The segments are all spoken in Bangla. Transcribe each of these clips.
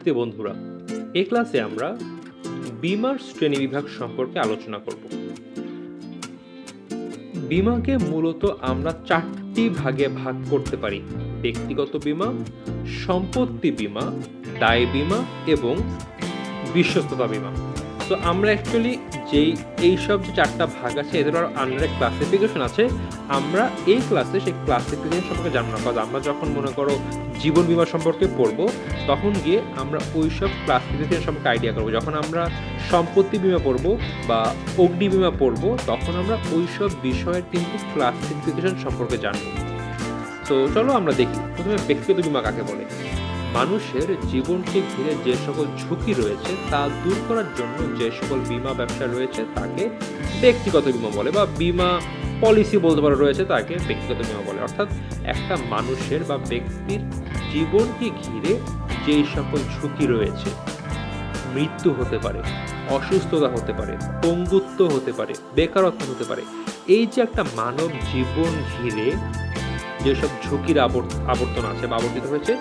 বন্ধুরা, এই ক্লাসে আমরা বীমার শ্রেণীবিভাগ সম্পর্কে আলোচনা করব। বীমাকে মূলত আমরা 4টি ভাগে ভাগ করতে পারি: ব্যক্তিগত বীমা, সম্পত্তি বীমা, দায় বীমা এবং বিশ্বস্ততা বীমা। তো আমরা অ্যাকচুয়ালি এইসব যে 4টা ভাগ আছে এদের আন্ডারে ক্লাসিফিকেশন আছে। আমরা এই ক্লাসে সেই ক্লাসিফিকেশন সম্পর্কে জানবো না, কারণ আমরা যখন মনে করো জীবন বীমা সম্পর্কে পড়বো তখন গিয়ে আমরা ওইসব ক্লাসিফিকেশন সম্পর্কে আইডিয়া করবো। যখন আমরা সম্পত্তি বীমা পড়বো বা অগ্নি বীমা পড়বো তখন আমরা ওইসব বিষয়ের কিন্তু ক্লাসিফিকেশন সম্পর্কে জানবো। তো চলো আমরা দেখি প্রথমে ব্যক্তিগত বীমা কাকে বলে। মানুষের জীবনকে ঘিরে যে সকল ঝুঁকি রয়েছে তা দূর করার জন্য যে সকল বীমা ব্যবসা রয়েছে তাকে ব্যক্তিগত বীমা বলে, বা বীমা পলিসি বলতে পারো রয়েছে তাকে ব্যক্তিগত বীমা বলে। অর্থাৎ একটা মানুষের বা ব্যক্তির জীবনকে ঘিরে যেই সকল ঝুঁকি রয়েছে, মৃত্যু হতে পারে, অসুস্থতা হতে পারে, পঙ্গুত্ব হতে পারে, বেকারত্ব হতে পারে, এই যে একটা মানব জীবন ঘিরে যেসব ঝুঁকির আবর্তন আছে বা আবর্তিত হয়েছে,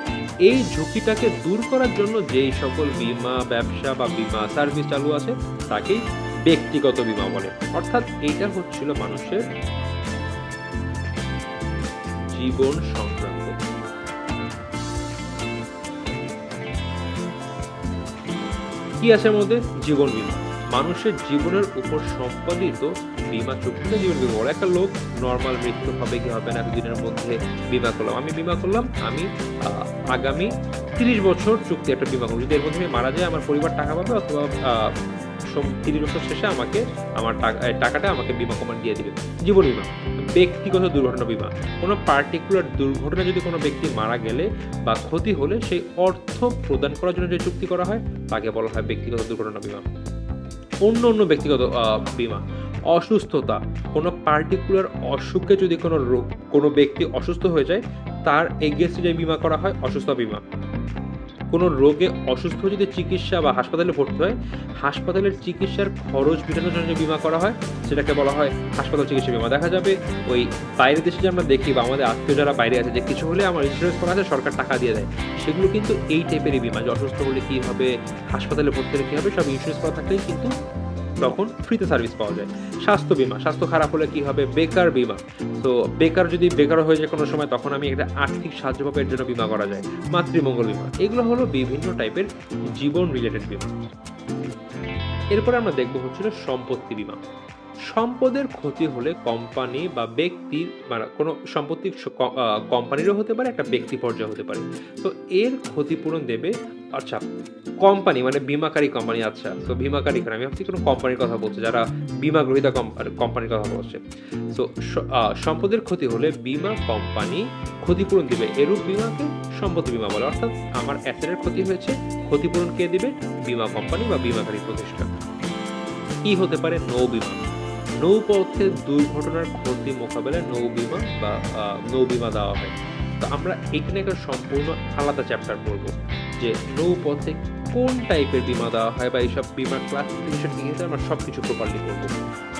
এই ঝুঁকিটাকে দূর করার জন্য যেই সকল বীমা ব্যবসা বা বীমা সার্ভিস চালু আছে তাকেই ব্যক্তিগত বীমা বলে। অর্থাৎ এইটা হচ্ছিল মানুষের জীবন সংক্রান্ত। কি আছে এর মধ্যে? জীবন বীমা। মানুষের জীবনের উপর সম্পাদিত বীমা চুক্তিতে জীবন বীমা বলে। একটা লোক নর্মাল মৃত্যু হবে কি হবে না দিনের মধ্যে বীমা করলাম, আমি বীমা করলাম, আমি আগামী 30 বছর চুক্তি একটা বীমা করবো, যদি এর মধ্যে আমি মারা যায় আমার পরিবার টাকা পাবে, অথবা 30 বছর শেষে আমাকে আমার টাকাটা আমাকে বীমা কোম্পানি দিয়ে দিবে। জীবন বীমা। ব্যক্তিগত দুর্ঘটনা বীমা। কোনো পার্টিকুলার দুর্ঘটনা যদি কোনো ব্যক্তি মারা গেলে বা ক্ষতি হলে সেই অর্থ প্রদান করার জন্য যে চুক্তি করা হয় তাকে বলা হয় ব্যক্তিগত দুর্ঘটনা বীমা। অন্য ব্যক্তিগত বীমা। অসুস্থতা। কোনো পার্টিকুলার অসুখে যদি কোনো ব্যক্তি অসুস্থ হয়ে যায় তার এগেইনস্টে যে বীমা করা হয় অসুস্থতা বীমা। কোনো রোগে অসুস্থ যদি চিকিৎসা বা হাসপাতালে ভর্তি হয়, হাসপাতালের চিকিৎসার খরচ মেটানোর জন্য যে বীমা করা হয় সেটাকে বলা হয় হাসপাতাল চিকিৎসা বীমা। দেখা যাবে ওই বাইরের দেশে যে আমরা দেখি বা আমাদের আত্মীয় যারা বাইরে আছে যে কিছু হলে আমার ইন্স্যুরেন্স করা আছে, সরকার টাকা দিয়ে দেয়, সেগুলো কিন্তু এই টাইপেরই বীমা। যে অসুস্থ হলে কী হবে, হাসপাতালে ভর্তি হলে কী হবে, সব ইন্স্যুরেন্স করা থাকলেই কিন্তু তখন ফ্রিতে সার্ভিস পাওয়া যায়। স্বাস্থ্য বীমা। স্বাস্থ্য খারাপ হলে কি হবে? বেকার বীমা। তো যদি বেকার হয়ে যায় কোনো সময় তখন আমি একটা আর্থিক সাহায্য পাবো, এর জন্য বীমা করা যায়। মাতৃমঙ্গল বীমা। এগুলো হলো বিভিন্ন টাইপের জীবন রিলেটেড বীমা। এরপরে আমরা দেখব হচ্ছিল সম্পত্তি বীমা। সম্পদের ক্ষতি হলে কোম্পানি বা ব্যক্তির মানে কোনো সম্পত্তি কোম্পানিরও হতে পারে, একটা ব্যক্তি পর্যায়ে হতে পারে। তো এর ক্ষতিপূরণ দেবে আচ্ছা কোম্পানি, মানে বীমাকারী কোম্পানি। আচ্ছা, তো বীমাকারী আমি ভাবছি কোনো কোম্পানির কথা বলছে, যারা বীমা গ্রহীতা কোম্পানির কথা বলছে। তো সম্পদের ক্ষতি হলে বীমা কোম্পানি ক্ষতিপূরণ দিবে, এরূপ বীমাকে সম্পত্তি বীমা বলে। অর্থাৎ আমার অ্যাসেটের ক্ষতি হয়েছে, ক্ষতিপূরণ কে দিবে? বীমা কোম্পানি বা বীমাকারী প্রতিষ্ঠান। কি হতে পারে? নৌ বীমা। নৌপথে দুর্ঘটনার ক্ষতি মোকাবেলায় নৌ বীমা দেওয়া হয়। তো আমরা এখানে একটা সম্পূর্ণ আলাদা চ্যাপ্টার পড়ব যে নৌপথে কোন টাইপের বীমা দেওয়া হয় বা এইসব বীমার ক্লাসিফিকেশন কি আছে আমরা সব কিছু প্রপারলি করব।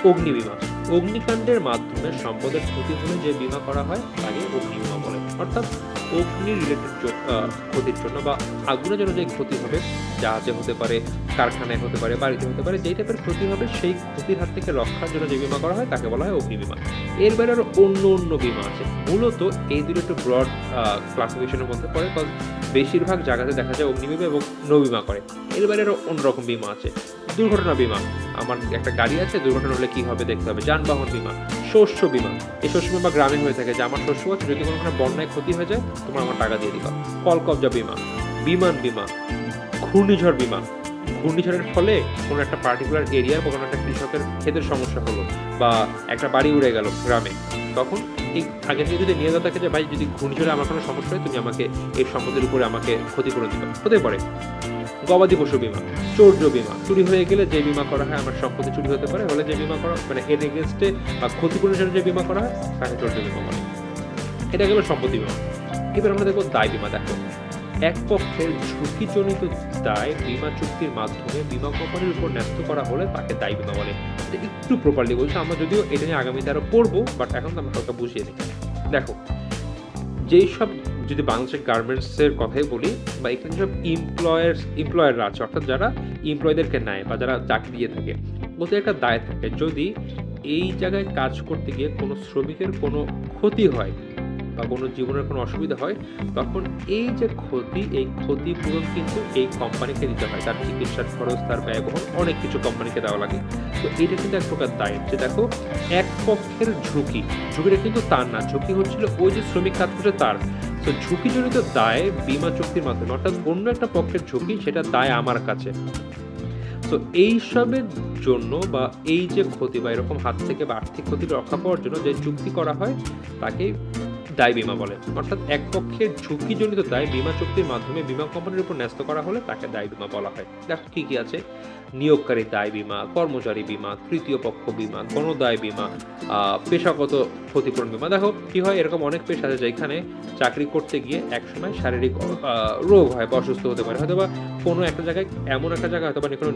অগ্নি বীমা। অগ্নিকাণ্ডের মাধ্যমে সম্পদের ক্ষতি হলে যে বীমা করা হয় তাকে অগ্নি বীমা বলে। অর্থাৎ অগ্নি রিলেটেড ক্ষতির জন্য বা আগুনের জন্য যে ক্ষতি হবে, জাহাজে হতে পারে, কারখানায় হতে পারে, বাড়িতে হতে পারে, যেই টাইপের ক্ষতি হবে সেই ক্ষতির হাত থেকে রক্ষার জন্য যে বীমা করা হয় তাকে বলা হয় অগ্নি বীমা। এর বাইরে আরও অন্য বীমা আছে। মূলত এই দুটো একটু ব্রড ক্লাসিফিকেশনের মধ্যে পড়ে, কারণ বেশিরভাগ জায়গাতে দেখা যায় অগ্নি বীমা এবং নৌ বীমা করে। এর বাইরে আরও অন্যরকম বীমা আছে। দুর্ঘটনা বীমা। আমার একটা গাড়ি আছে, দুর্ঘটনা হলে কী হবে দেখতে হবে। যানবাহন বীমা। শস্য বীমা। এই শস্য বীমা গ্রামে হয়ে থাকে যে আমার শস্য আছে, যদি কোনো বন্যায় ক্ষতি হয়ে যায় তোমার আমার টাকা দিয়ে দিবা। কলকবজা বীমা। বিমান বীমা। ঘূর্ণিঝড় বীমা। ঘূর্ণিঝড়ের ফলে কোনো একটা পার্টিকুলার এরিয়ার বা কোনো একটা কৃষকের ক্ষেতের সমস্যা হলো বা একটা বাড়ি উড়ে গেল গ্রামে, তখন এই আগে থেকে যদি নিয়ে যাওয়া থাকে যে ভাই যদি ঘূর্ণিঝড়ে আমার কোনো সমস্যা হয় তুমি আমাকে এই সম্পদের উপরে আমাকে ক্ষতিপূরণ দিবে, হতে পারে। গবাদি পশু বীমা। চৌর্য বীমা। চুরি হয়ে গেলে যে বীমা করা হয়, আমার সম্পত্তি চুরি হতে পারে, হলে যে বীমা করা মানে এর এগেনস্টে বা ক্ষতিপূরণের জন্য যে বীমা করা হয় তাকে চৌর্য বীমা বলে। এটা গেল সম্পত্তি বীমা। এবার আমরা দেখবো দায় বীমা। দেখো, এক পক্ষের ঝুঁকিজনিত দায় বীমা চুক্তির মাধ্যমে বীমা কোম্পানির উপর ন্যস্ত করা হলে তাকে দায় বীমা বলে। একটু প্রপারলি বলছি, আমরা যদিও এটা নিয়ে আগামীতে আরো পড়বো, বাট এখন আমরা হালকা বুঝিয়ে নিই। দেখো, যেই সব যদি বাংলাদেশের গার্মেন্টসের কথাই বলি বা এখানে সব এমপ্লয়াররা আছে, অর্থাৎ যারা এমপ্লয়ীদেরকে নেয় বা যারা চাকরি দিয়ে থাকে, ওদের একটা দায় থাকে। যদি এই জায়গায় কাজ করতে গিয়ে কোনো শ্রমিকের কোনো ক্ষতি হয় বা কোনো জীবনের কোনো অসুবিধা হয়, তখন এই যে ক্ষতি, এই ক্ষতিপূরণ কিন্তু এই কোম্পানিকে দিতে হয়। তার চিকিৎসার খরচ, তার ব্যয়বহন, অনেক কিছু কোম্পানিকে দেওয়া লাগে। তো এটা কিন্তু এক প্রকার দায়। যে দেখো, এক পক্ষের ঝুঁকিটা কিন্তু তার না, ঝুঁকি হচ্ছিল ওই যে শ্রমিক কাজ করছে তার। তো ঝুঁকিজনিত দায় বীমা চুক্তির মাধ্যমে, অর্থাৎ অন্য একটা পক্ষের ঝুঁকি, সেটা দায় আমার কাছে। তো এইসবের জন্য বা এই যে ক্ষতি বা এরকম হাত থেকে বা আর্থিক ক্ষতি রক্ষা পাওয়ার জন্য যে চুক্তি করা হয় তাকে দায় বীমা বলে। অর্থাৎ এক পক্ষের ঝুঁকিজনিত দায় বীমা চুক্তির মাধ্যমে বীমা কোম্পানির উপর ন্যস্ত করা হলে তাকে দায় বীমা বলা হয়। দেখো কি কি আছে: নিয়োগকারী দায় বীমা, কর্মচারী বীমা, তৃতীয় পক্ষ বীমা, গণদায় বীমা, পেশাগত ক্ষতিপূরণ বীমা। দেখো কি হয়, এরকম অনেক পেশা আছে যেখানে চাকরি করতে গিয়ে একসময় শারীরিক রোগ হয় বা অসুস্থ হতে পারে, হয়তো বা কোনো একটা জায়গায়, এমন একটা জায়গায় হয়তো বা কোনো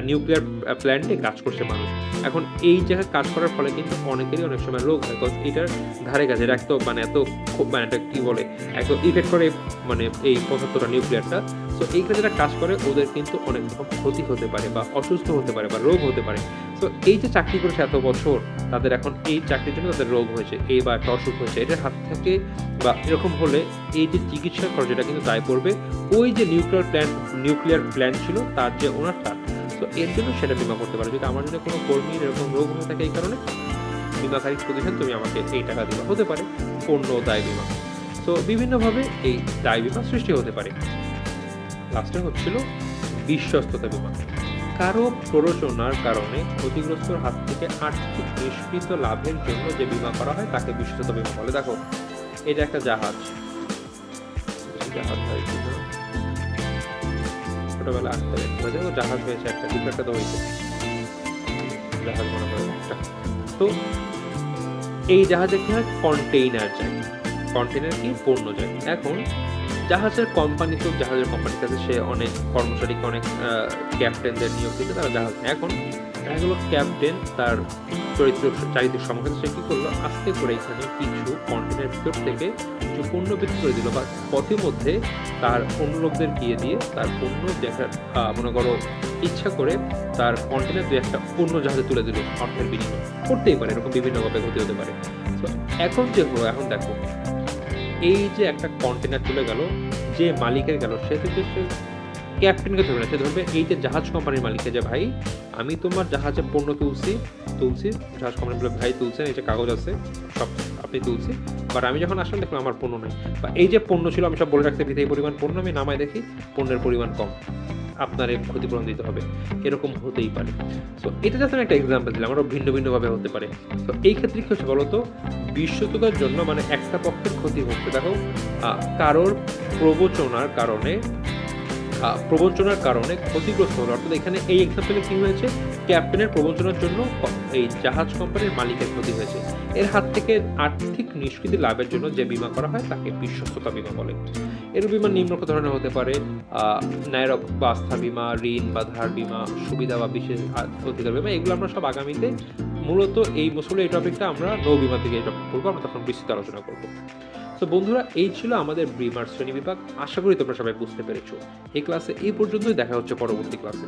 নিউক্লিয়ার প্ল্যান্টে কাজ করছে মানুষ। এখন এই জায়গায় কাজ করার ফলে কিন্তু অনেকেরই অনেক সময় রোগ হয়, কারণ এটার ধারে কাছে এটা একটা এটা কি বলে, একদম ইফেক্ট করে এই ৭৫টা নিউক্লিয়ারটা। তো এইখানে যারা কাজ করে ওদের কিন্তু অনেক রকম ক্ষতি হতে পারে বা অসুস্থ হতে পারে বা রোগ হতে পারে। তো এই যে চাকরি করেছে এত বছর, তাদের এখন এই চাকরির জন্য তাদের রোগ হয়েছে, এই বা একটা অসুখ হয়েছে, এটার হাত থেকে বা এরকম হলে এই যে চিকিৎসার খরচ, এটা কিন্তু দায় পড়বে ওই যে নিউক্লিয়ার প্ল্যান্ট ছিল তার যে ওনারটা। তো এর জন্য সেটা বীমা করতে পারে। যদি আমার জন্য কোনো কর্মীর এরকম রোগ হয়ে থাকে, এই কারণে বীমাকারী প্রতিষ্ঠান তুমি আমাকে এই টাকা দিবা, হতে পারে পণ্য দায় বীমা। তো বিভিন্নভাবে এই দায় বীমা সৃষ্টি হতে পারে। লাস্টে হচ্ছিল বিশ্বস্ততা বীমা। কারো প্ররোচনার কারণে ক্ষতিগ্রস্তর হাত থেকে আর্থিক নিষ্কৃত লাভের জন্য যে বীমা করা হয় তাকে বিশ্বস্ততা বীমা বলে। দেখো, এটা একটা জাহাজ হয় কিনা, ছোটবেলা আঁকতে হয়েছে, জাহাজ হয়েছে একটা, কিছু একটা তো হয়েছে, জাহাজ মনে করে একটা। তো এই জাহাজে কি হয়, কন্টেইনার যায়। কন্টেইনার কি, পণ্য যায়। এখন জাহাজের কোম্পানি, তো জাহাজের কোম্পানির কাছে সে অনেক কর্মচারীকে, অনেক ক্যাপ্টেনদের নিয়োগ দিতে তারা জাহাজ নেয়। এখন দেখা গেল ক্যাপ্টেন তার চারিত্রিক সমস্যা, সে কি করলো, আস্তে করে এখানে কিছু কন্টেনার ভিতর থেকে কিছু পণ্য বিক্রি করে দিল, বা পথের মধ্যে তার অন্য লোকদের গিয়ে দিয়ে তার পণ্য দেখার মনে করো ইচ্ছা করে তার কন্টেনার দিয়ে একটা অন্য জাহাজে তুলে দিল অর্থের বিনিময়। করতেই পারে, এরকম বিভিন্নভাবে ক্ষতি হতে পারে। তো এখন যে হলো, এখন দেখো, এই যে একটা কন্টেনার চলে গেল, যে মালিকের গেল, সে থেকে সে ক্যাপ্টেনকে ধরবে না, সে ধরবে এই যে জাহাজ কোম্পানির মালিককে, যে ভাই আমি তোমার জাহাজে পণ্য তুলছি। জাহাজ কোম্পানি বলে, ভাই তুলছেন, এই যে কাগজ আছে সব আপনি তুলছি, বাট আমি যখন আসলাম দেখলাম আমার পণ্য নাই, বা এই যে পণ্য ছিল আমি সব বলে রাখছি এই পরিমাণ পণ্য, আমি নামায় দেখি পণ্যের পরিমাণ কম, আপনার ক্ষতিপূরণ দিতে হবে। এরকম হতেই পারে। তো এটা জাস্ট আমি একটা এক্সাম্পল দিলাম, আরও ভিন্নভাবে হতে পারে। তো এই ক্ষেত্রে কি হচ্ছে বলতো, বিশ্বস্ততার জন্য একটা পক্ষের ক্ষতি হচ্ছে। দেখো, কারোর প্রবঞ্চনার কারণে ক্ষতিগ্রস্ত হলো, অর্থাৎ এখানে এই এক্সাম্পলে কি হয়েছে, ক্যাপ্টেনের প্রবঞ্চনার জন্য এই জাহাজ কোম্পানির মালিকের ক্ষতি হয়েছে। এর হাত থেকে আর্থিক নিষ্কৃতি লাভের জন্য যে বীমা করা হয় তাকে বিশ্বস্ততা বীমা বলে। এর বীমা নিম্ন ধরনের হতে পারে: ন্যায়রক বা আস্থা বীমা, ঋণ বা ধার বীমা, সুবিধা বা বিশেষ অধিকার বীমা। এগুলো আমরা সব আগামীতে, মূলত এই এই টপিকটা আমরা নৌ বীমা থেকে এই টপিক করবো, আমরা তখন বিস্তৃত আলোচনা করবো। তো বন্ধুরা, এই ছিল আমাদের বীমার শ্রেণী বিভাগ। আশা করি তোমরা সবাই বুঝতে পেরেছো। এই ক্লাসে এই পর্যন্তই, দেখা হচ্ছে পরবর্তী ক্লাসে।